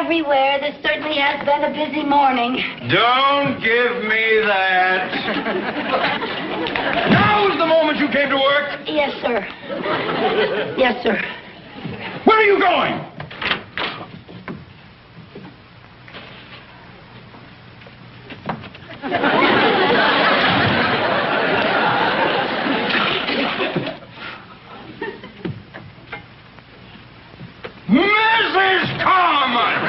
everywhere. This certainly has been a busy morning. Don't give me that. Now is the moment you came to work? Yes, sir. Yes, sir. Where are you going? Mrs. Carmine!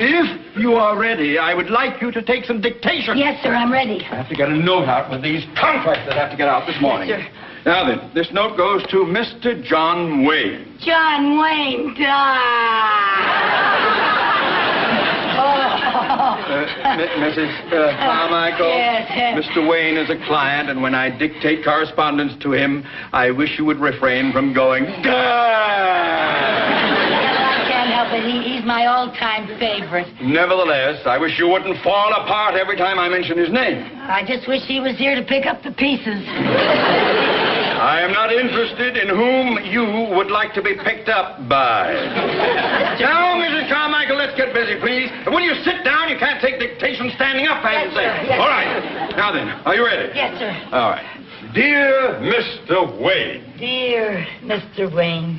If you are ready, I would like you to take some dictation. Yes, sir, I'm ready. I have to get a note out with these contracts that have to get out this morning. Yes, sir. Now then, this note goes to Mr. John Wayne. John Wayne Mrs. Carmichael, Yes. Mr. Wayne is a client, and when I dictate correspondence to him, I wish you would refrain from going, I can't help it. He's my all-time favorite. Nevertheless, I wish you wouldn't fall apart every time I mention his name. I just wish he was here to pick up the pieces. I am not interested in whom you would like to be picked up by. Now, Mrs. Carmichael, let's get busy, please. And when you sit down, you can't take dictation standing up, I have to say. Yes, all right. Now then, are you ready? Yes, sir. All right. Dear Mr. Wayne. Dear Mr. Wayne.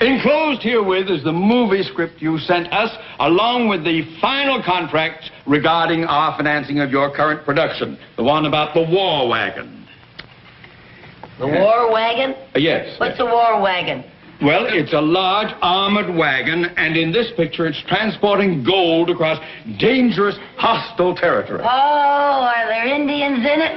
Enclosed herewith is the movie script you sent us, along with the final contract regarding our financing of your current production, the one about the war wagon. The war wagon? Yes. What's a war wagon? Well, it's a large armored wagon, and in this picture, it's transporting gold across dangerous, hostile territory. Oh, are there Indians in it?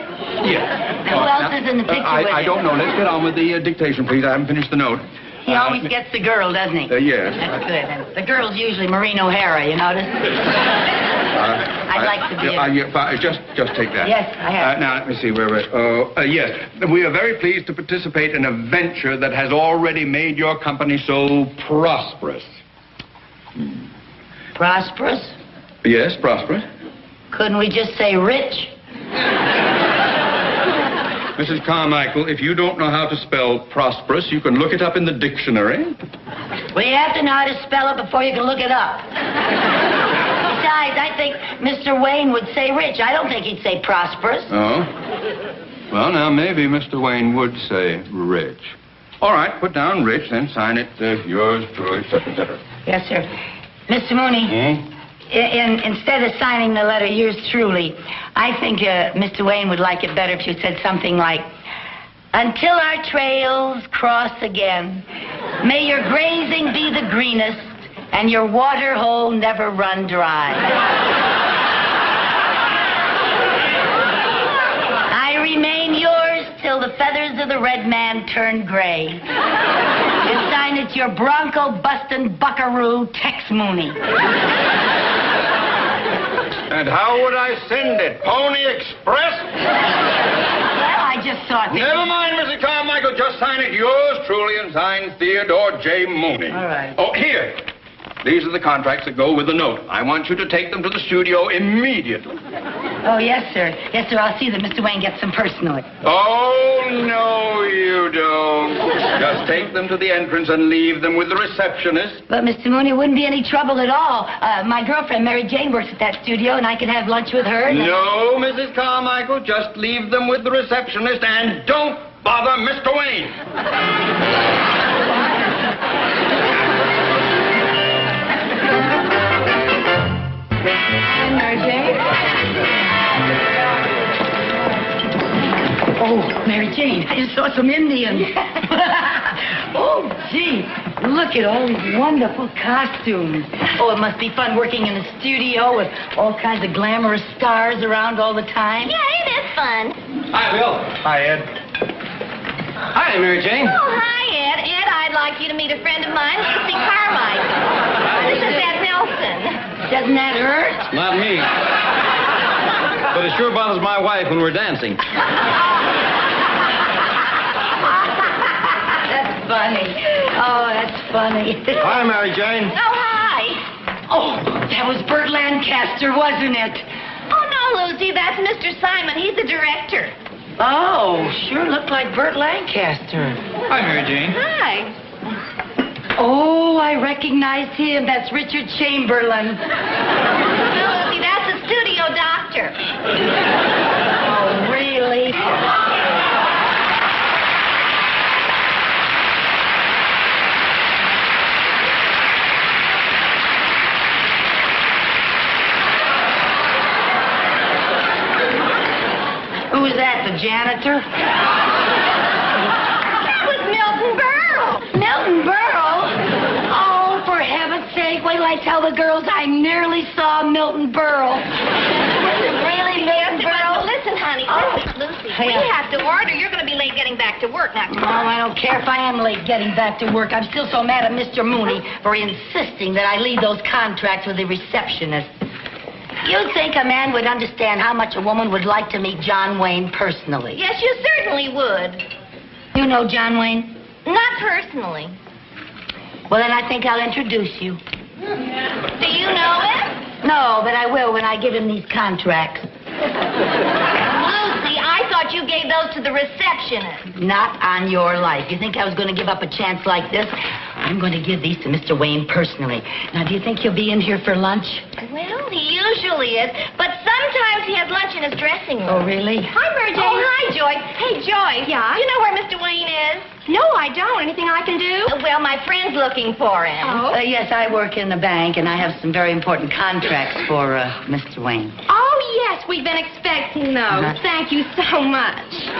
Yes. Who else is in the picture with I you? don't know. Let's get on with the dictation, please. I haven't finished the note. He always gets the girl, doesn't he? Yes. That's good. And the girl's usually Maureen O'Hara, you notice? I'd like to be Just take that. Yes, I have. Now, let me see where we're... yes. We are very pleased to participate in a venture that has already made your company so prosperous. Prosperous? Yes, prosperous. Couldn't we just say rich? Mrs. Carmichael, if you don't know how to spell prosperous, you can look it up in the dictionary. Well, you have to know how to spell it before you can look it up. Besides, I think Mr. Wayne would say rich. I don't think he'd say prosperous. Oh? Well, now, maybe Mr. Wayne would say rich. All right, put down rich, then sign it, yours truly, etc. Yes, sir. Mr. Mooney, instead of signing the letter, yours truly, I think Mr. Wayne would like it better if you said something like, until our trails cross again, may your grazing be the greenest, and your water hole never run dry. I remain yours till the feathers of the red man turn gray. And sign it your bronco-bustin' buckaroo, Tex Mooney. And how would I send it? Pony Express? Well, I just thought that... Never mind, Mrs. Carmichael. Just sign it yours truly and sign Theodore J. Mooney. All right. Oh, here. These are the contracts that go with the note. I want you to take them to the studio immediately. Oh, yes, sir. Yes, sir. I'll see that Mr. Wayne gets them personally. Oh, no, you don't. Just take them to the entrance and leave them with the receptionist. But, Mr. Mooney, it wouldn't be any trouble at all. My girlfriend, Mary Jane, works at that studio, and I could have lunch with her. No, Mrs. Carmichael. Just leave them with the receptionist and don't bother Mr. Wayne. Mary Jane? Oh, Mary Jane, I just saw some Indians. Oh, gee, look at all these wonderful costumes. Oh, it must be fun working in a studio with all kinds of glamorous stars around all the time. Yeah, it is fun. Hi, Bill. Hi, Ed. Hi, Mary Jane. Oh, hi, Ed. Ed, I'd like you to meet a friend of mine, Lucy Carmichael. This is Ed Nelson. Doesn't that hurt? Not me. But it sure bothers my wife when we're dancing. That's funny. Oh, that's funny. Hi, Mary Jane. Oh, hi. Oh, that was Burt Lancaster, wasn't it? Oh, no, Lucy, that's Mr. Simon. He's the director. Oh, sure looked like Burt Lancaster. Hi, Mary Jane. Hi. Oh, I recognize him. That's Richard Chamberlain. No, Lucy, that's the studio doctor. Oh, really? Who's that, the janitor? That was Milton Berle. Milton Berle? Oh, for heaven's sake, wait till I tell the girls I nearly saw Milton Berle. Was it really Milton Berle? Listen, honey, Lucy, we have to order. You're going to be late getting back to work now. Oh, I don't care if I am late getting back to work. I'm still so mad at Mr. Mooney for insisting that I leave those contracts with the receptionist. You'd think a man would understand how much a woman would like to meet John Wayne personally. Yes, you certainly would. You know John Wayne? Not personally. Well, then I think I'll introduce you. Do you know him? No, but I will when I give him these contracts. Lucy, I thought you gave those to the receptionist. Not on your life. You think I was going to give up a chance like this? I'm going to give these to Mr. Wayne personally. Now, do you think he'll be in here for lunch? Well, he usually is, but sometimes he has lunch in his dressing room. Oh, really? Hi, Mary Jane. Oh, hi, Joy. Hey, Joy. Yeah? You know where Mr. Wayne is? No, I don't. Anything I can do? Well, my friend's looking for him. Oh? Yes, I work in the bank, and I have some very important contracts for Mr. Wayne. Oh, yes, we've been expecting those. Thank you so much. What's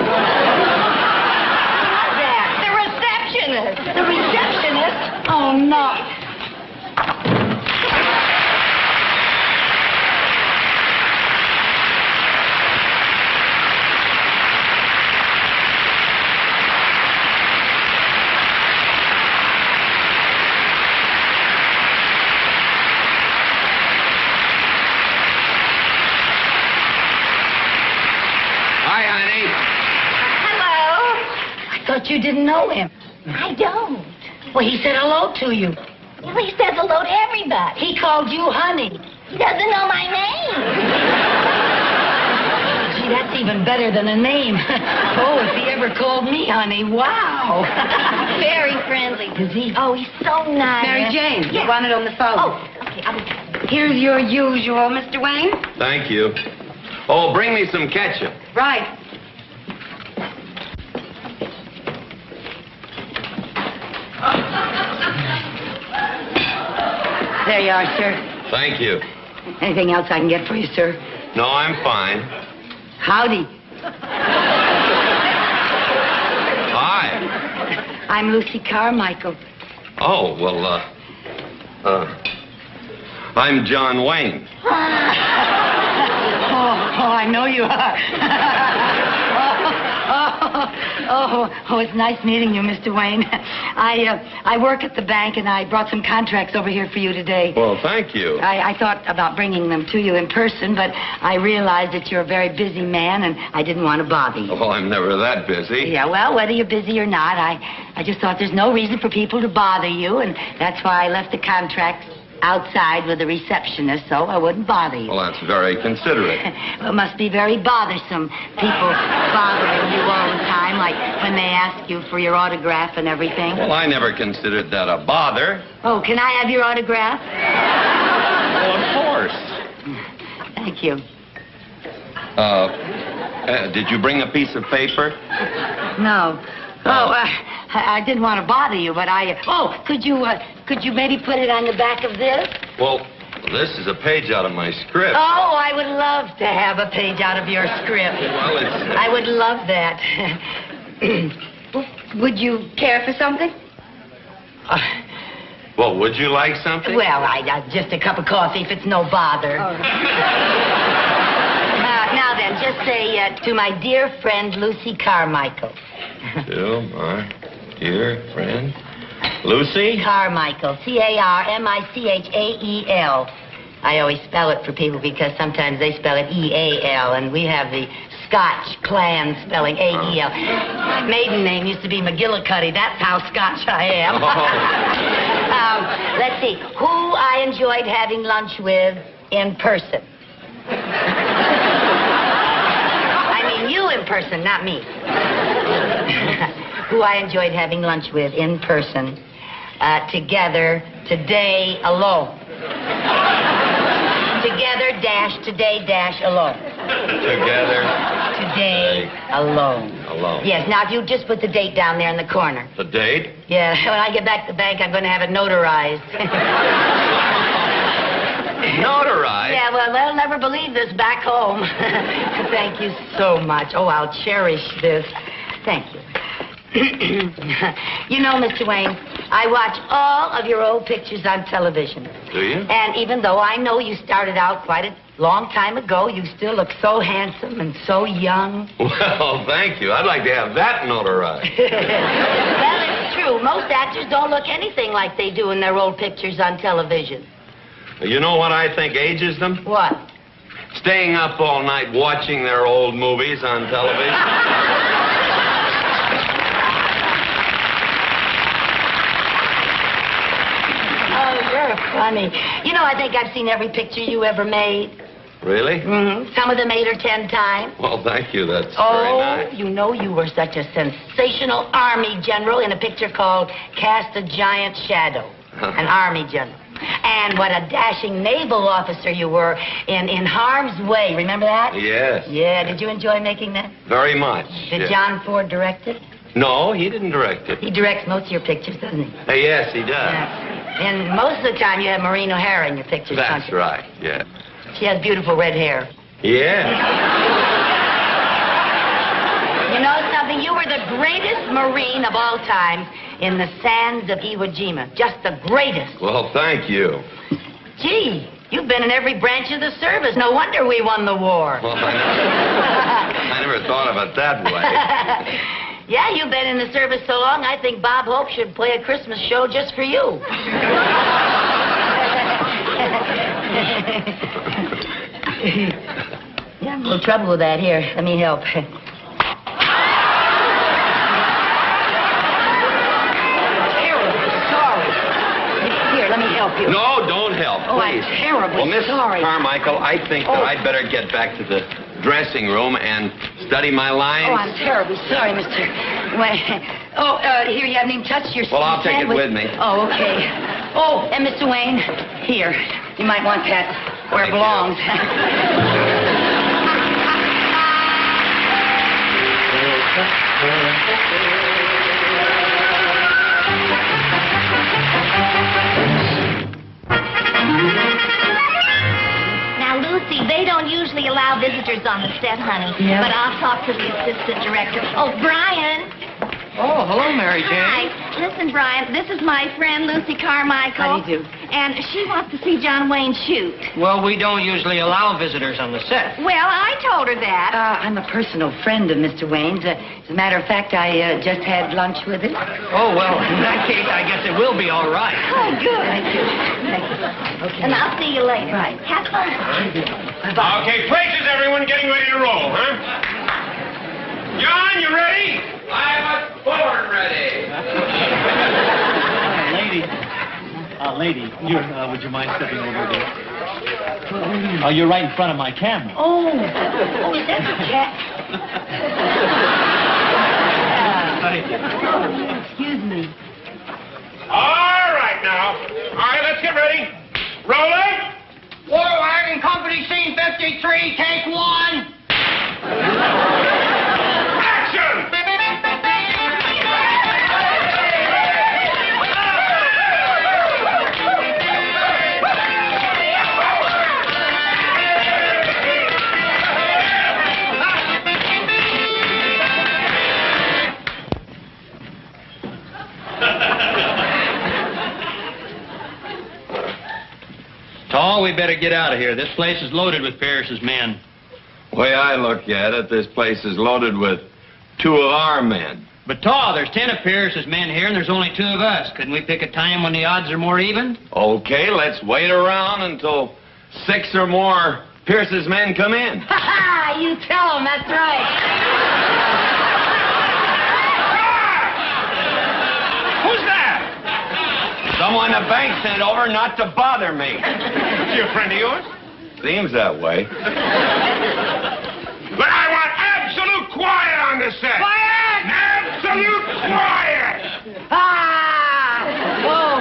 that? The receptionist. The receptionist? Oh, no. Thought you didn't know him. I don't. Well, he said hello to you. Well, he says hello to everybody. He called you honey. He doesn't know my name. Gee, that's even better than a name. Oh, if he ever called me honey, wow. Very friendly. Is he? Oh, he's so nice. Mary Jane, you want it on the phone. Oh, okay. Here's your usual, Mr. Wayne. Thank you. Oh, bring me some ketchup. Right. There you are, sir. Thank you. Anything else I can get for you, sir? No, I'm fine. Howdy. Hi. I'm Lucy Carmichael. Oh, well, I'm John Wayne. Oh, I know you are. Oh, it's nice meeting you, Mr. Wayne. I work at the bank, and I brought some contracts over here for you today. Well, thank you. I thought about bringing them to you in person, but I realized that you're a very busy man, and I didn't want to bother you. Oh, I'm never that busy. Yeah, well, whether you're busy or not, I just thought there's no reason for people to bother you, and that's why I left the contracts outside with the receptionist, so I wouldn't bother you. Well, that's very considerate. Well, it must be very bothersome, people bothering you all the time, like when they ask you for your autograph and everything. Well, I never considered that a bother. Oh, can I have your autograph? Well, of course. Thank you. Did you bring a piece of paper? No. I didn't want to bother you, but could you maybe put it on the back of this? Well, this is a page out of my script. Oh, I would love to have a page out of your script. Well, I would love that. Would you care for something? Well, would you like something? Well, just a cup of coffee if it's no bother. Oh. Now then, just say to my dear friend Lucy Carmichael. To my dear friend Lucy Carmichael, Carmichael. I always spell it for people because sometimes they spell it E-A-L, and we have the Scotch clan spelling A-E-L. My maiden name used to be McGillicuddy. That's how Scotch I am. Let's see. Who I enjoyed having lunch with in person. I mean you in person, not me. Who I enjoyed having lunch with in person. together, today, alone. Together, dash, today, dash, alone. Together. Today, alone. Alone. Yes, now if you just put the date down there in the corner. The date? Yeah, when I get back to the bank, I'm going to have it notarized. Notarized? Yeah, well, they'll never believe this back home. Thank you so much. Oh, I'll cherish this. Thank you. You know, Mr. Wayne, I watch all of your old pictures on television. Do you? And even though I know you started out quite a long time ago, you still look so handsome and so young. Well, thank you. I'd like to have that notarized. Well, it's true. Most actors don't look anything like they do in their old pictures on television. You know what I think ages them? What? Staying up all night watching their old movies on television. Oh, you're funny. You know, I think I've seen every picture you ever made. Really? Mm-hmm. Some of them 8 or 10 times. Well, thank you. That's Oh, very nice. you know you were such a sensational Army general in a picture called Cast a Giant Shadow. An Army general. And what a dashing naval officer you were in Harm's Way. Remember that? Yes. Yeah, did you enjoy making that? Very much. Did yes. John Ford direct it? No, he didn't direct it. He directs most of your pictures, doesn't he? Yes, he does. Yeah. And most of the time you have Maureen O'Hara in your pictures, don't That's you? right, yeah. She has beautiful red hair. Yeah. You know something? You were the greatest Marine of all time in the sands of Iwo Jima. Just the greatest. Well, thank you. Gee, you've been in every branch of the service. No wonder we won the war. Well, I never thought of it that way. Yeah, you've been in the service so long, I think Bob Hope should play a Christmas show just for you. Yeah, I'm a little trouble with that. Here, let me help. Here, let me help you. No, don't help, Oh, I'm please. terribly well, Miss sorry. Carmichael, I think that I'd better get back to the dressing room and study my lines. Oh, I'm terribly sorry, Mr. Wayne. Oh, here, you haven't even touched your Well, I'll take it sandwich. with me. Oh, okay. Oh, and Mr. Wayne, here. You might want that where it Thank belongs. Now, Lucy, they don't usually allow visitors on the set, honey. Yeah. But I'll talk to the assistant director. Oh, Brian. Oh, hello, Mary Jane. Hi. Listen, Brian, this is my friend Lucy Carmichael. How do you do? And she wants to see John Wayne shoot. Well, we don't usually allow visitors on the set. Well, I told her that. I'm a personal friend of Mr. Wayne's. As a matter of fact, I just had lunch with him. Oh, well, in that case, I guess it will be all right. Oh, good. Thank you. Thank you. Okay. And I'll see you later. Right. Have fun. Bye-bye. Okay, places, everyone getting ready to roll, huh? John, you ready? I was born ready. Lady, would you mind stepping over there? Oh, you're right in front of my camera. Oh, is that the cat? Thank you. Excuse me. All right, now. All right, let's get ready. Rolling. War Wagon Company, scene 53, take 1. Action! Tall, we better get out of here. This place is loaded with Parrish's men. The way I look at it, this place is loaded with 2 of our men. But, Tall, there's 10 of Parrish's men here, and there's only 2 of us. Couldn't we pick a time when the odds are more even? Okay, let's wait around until 6 or more Pierce's men come in. Ha ha! You tell him, that's right. Who's that? Someone the bank sent over not to bother me. Is he a friend of yours? Seems that way. But I want absolute quiet on this set. Quiet! Absolute quiet! Ah! Whoa!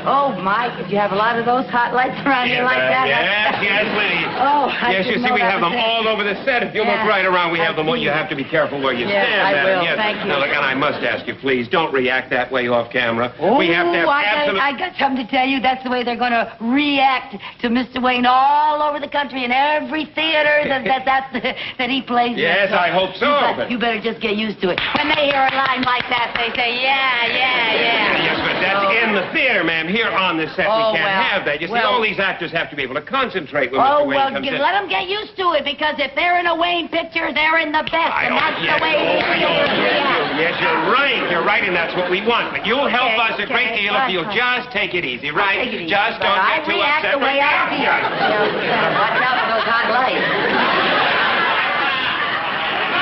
Oh, Mike, did you have a lot of those hot lights around you like that? Yes, Lily. Oh, Yes, you see, we have them all over the set. If you look right around, we have them all. You have to be careful where you stand. I will. Yes. Thank you. Now, look, and I must ask you, please, don't react that way off camera. Oh, we have to have I got something to tell you. That's the way they're going to react to Mr. Wayne all over the country in every theater that he plays. Yes, I hope so. You better just get used to it. When they hear a line like that, they say, yeah. Yes, but that's in the theater, ma'am. Here on the set, we can't have that. You see, all these actors have to be able to concentrate when Mr. Wayne comes in. Let them get used to it, because if they're in a Wayne picture, they're in the best, and that's the way they react. Yes, you're right, and that's what we want. But you'll help us a great deal if you'll just take it easy, right? Just don't get too upset. I react the way I feel. Watch out for those hot lights.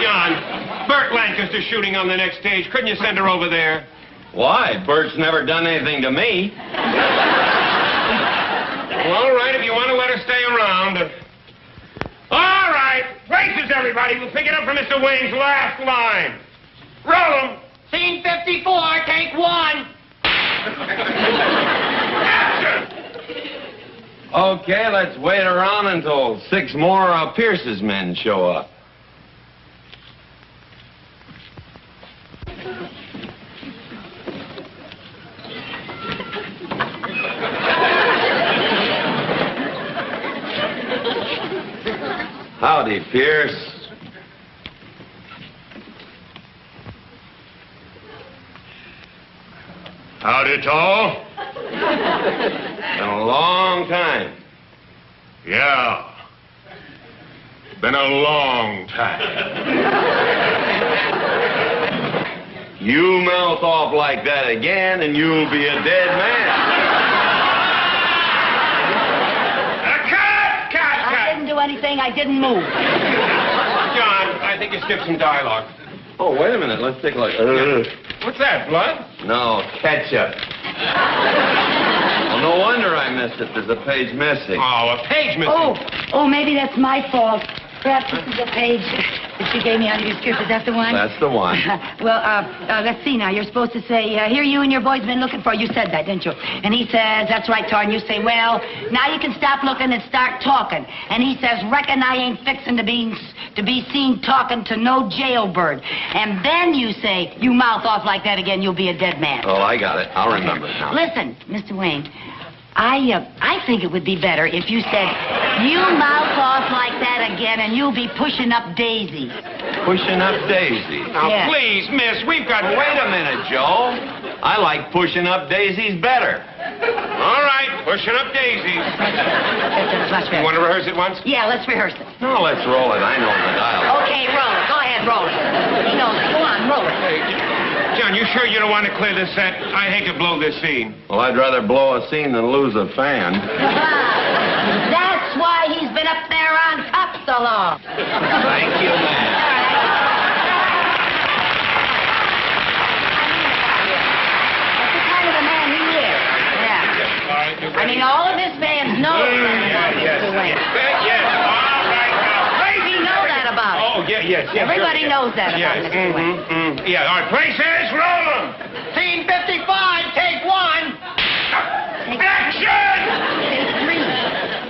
John, Burt Lancaster's shooting on the next stage. Couldn't you send her over there? Why? Bert's never done anything to me. Well, all right, if you want to let her stay around. All right. Races, everybody. We'll pick it up from Mr. Wayne's last line. Roll 'em. Scene 54, take 1. Action! Okay, let's wait around until 6 more Pierce's men show up. Howdy, Pierce. Howdy, Tall. Been a long time. Yeah. Been a long time. You mouth off like that again, and you'll be a dead man. Cut! I didn't do anything. I didn't move. John, I think you skipped some dialogue. Oh, wait a minute. Let's take a look. What's that, blood? No, ketchup. Well, no wonder I missed it. There's a page missing. Oh, a page missing. Oh, maybe that's my fault. Perhaps this is a page that you gave me out of your script. Is that the one? That's the one. Well, let's see now. You're supposed to say, here you and your boys been looking for. You said that, didn't you? And he says, that's right, Tar. And you say, well, now you can stop looking and start talking. And he says, reckon I ain't fixing to be seen talking to no jailbird. And then you say, you mouth off like that again, you'll be a dead man. Oh, I got it. I'll remember it now. Listen, Mr. Wayne, I think it would be better if you said, you mouth off like that again and you'll be pushing up daisies. Pushing up daisies. Now, Yeah. please, miss, we've got... Wait a minute, Joe. I like pushing up daisies better. All right, pushing up daisies. That's much better. You want to rehearse it once? Yeah, let's rehearse it. No, let's roll it. I know the dialogue. Okay, roll it. Go ahead, roll it. He knows it. Go on, roll it. John, you sure you don't want to clear this set? I hate to blow this scene. Well, I'd rather blow a scene than lose a fan. That's why he's been up there on top so long. Thank you, man. That's the kind of a man he is. Yeah. I mean, all of this band knows that about Mr. Wayne. Yes, all right now. We know that about him. Oh, yes. Everybody sure, knows that about Yes. Mr. Wayne. Yeah, all right, places, roll them. Scene 55, take 1. Action! Take 3.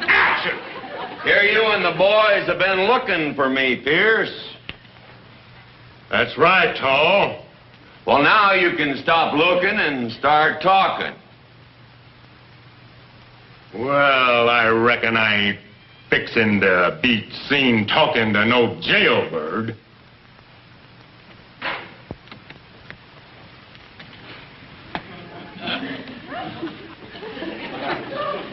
Action! Here you and the boys have been looking for me, Pierce. That's right, Tall. Well, now you can stop looking and start talking. Well, I reckon I ain't fixing to be seen talking to no jailbird.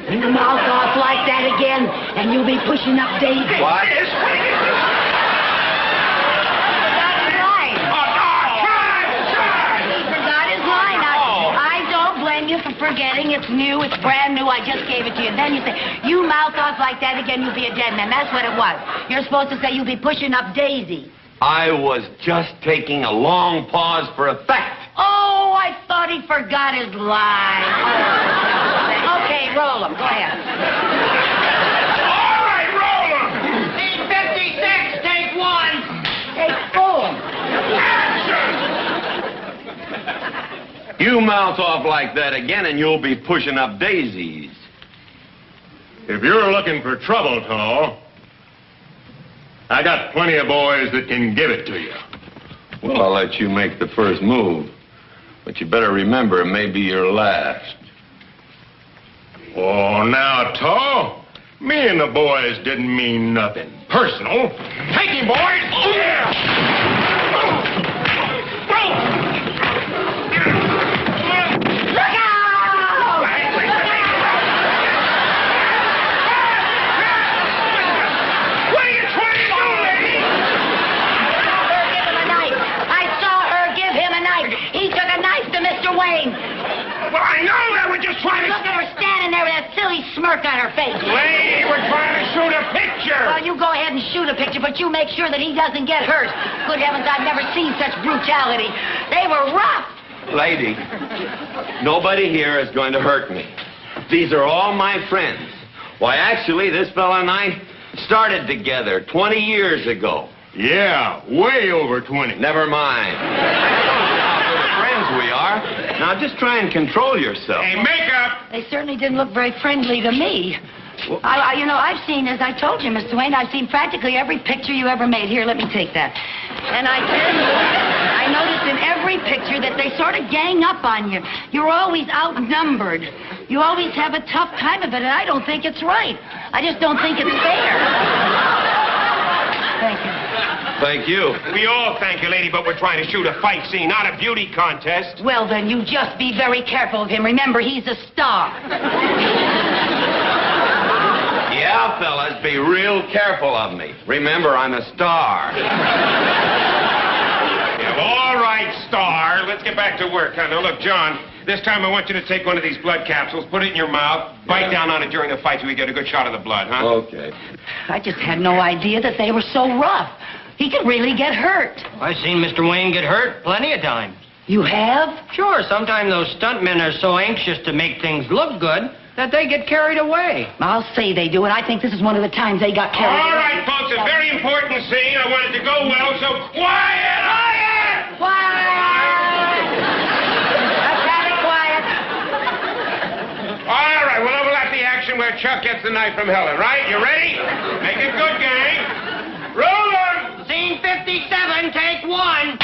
You mouth off like that again, and you'll be pushing up daisies. What? That's right. He forgot his line. I don't blame you for forgetting. It's new. It's brand new. I just gave it to you. And then you say, you mouth off like that again, you'll be a dead man. That's what it was. You're supposed to say you'll be pushing up daisies. I was just taking a long pause for effect. Oh, I thought he forgot his line. Okay, roll him. Go ahead. All right, roll them. Scene 56, take 1. Take 4. Action! You mouth off like that again, and you'll be pushing up daisies. If you're looking for trouble, Tall, I got plenty of boys that can give it to you. Well, I'll let you make the first move. But you better remember, it may be your last. Oh, now, Tall, me and the boys didn't mean nothing personal. Take him, boys! Look out! What are you trying to do, lady? I saw her give him a knife. He took a knife to Mr. Wayne. Well, I know that we're just trying to... Look at her standing there with that silly smirk on her face. Lady, we're trying to shoot a picture. Well, you go ahead and shoot a picture, but you make sure that he doesn't get hurt. Good heavens, I've never seen such brutality. They were rough. Lady, nobody here is going to hurt me. These are all my friends. Why, actually, this fella and I started together 20 years ago. Yeah, way over 20. Never mind. Good friends we are. Now, just try and control yourself. Hey, makeup! They certainly didn't look very friendly to me. I've seen, as I told you, Mr. Wayne, I've seen practically every picture you ever made. Here, let me take that. And I tell you, I noticed in every picture that they sort of gang up on you. You're always outnumbered. You always have a tough time of it, and I don't think it's right. I just don't think it's fair. Thank you. Thank you. We all thank you, lady, but we're trying to shoot a fight scene, not a beauty contest. Well, then, you just be very careful of him. Remember, he's a star. Yeah, fellas, be real careful of me. Remember, I'm a star. Yeah, well, all right, star. Let's get back to work. Now, look, John, this time I want you to take one of these blood capsules, put it in your mouth, bite down on it during the fight so we get a good shot of the blood, huh? Okay. I just had no idea that they were so rough. He could really get hurt. I've seen Mr. Wayne get hurt plenty of times. You have? Sure, sometimes those stuntmen are so anxious to make things look good that they get carried away. I'll say they do, and I think this is one of the times they got carried away. All right, folks, a very important scene. I want it to go well, so quiet! Quiet! Quiet! Let's have it quiet. All right, we'll overlap the action where Chuck gets the knife from Helen, right? You ready? Make it good, gang. Roller! Scene 57, take one.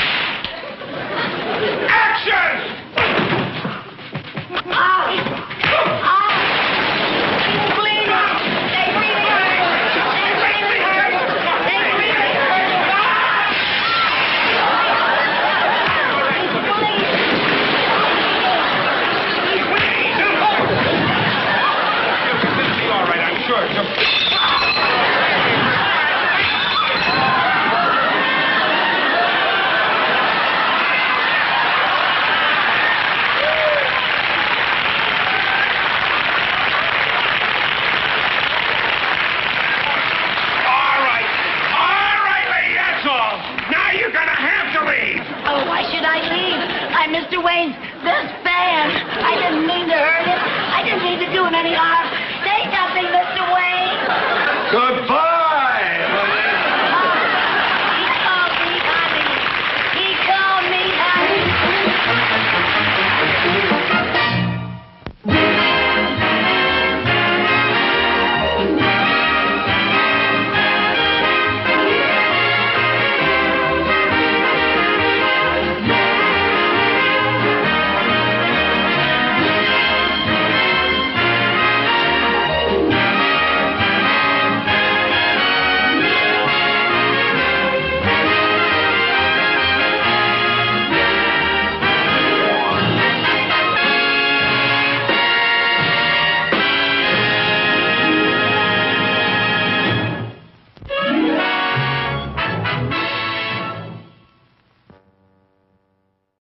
Action! He's bleeding. They really hurt. They really hurt. They really hurt. He's bleeding. This'll be all right, I'm sure. Oh, why should I leave? I'm Mr. Wayne's best fan. I didn't mean to hurt him. I didn't mean to do him any harm. Say something,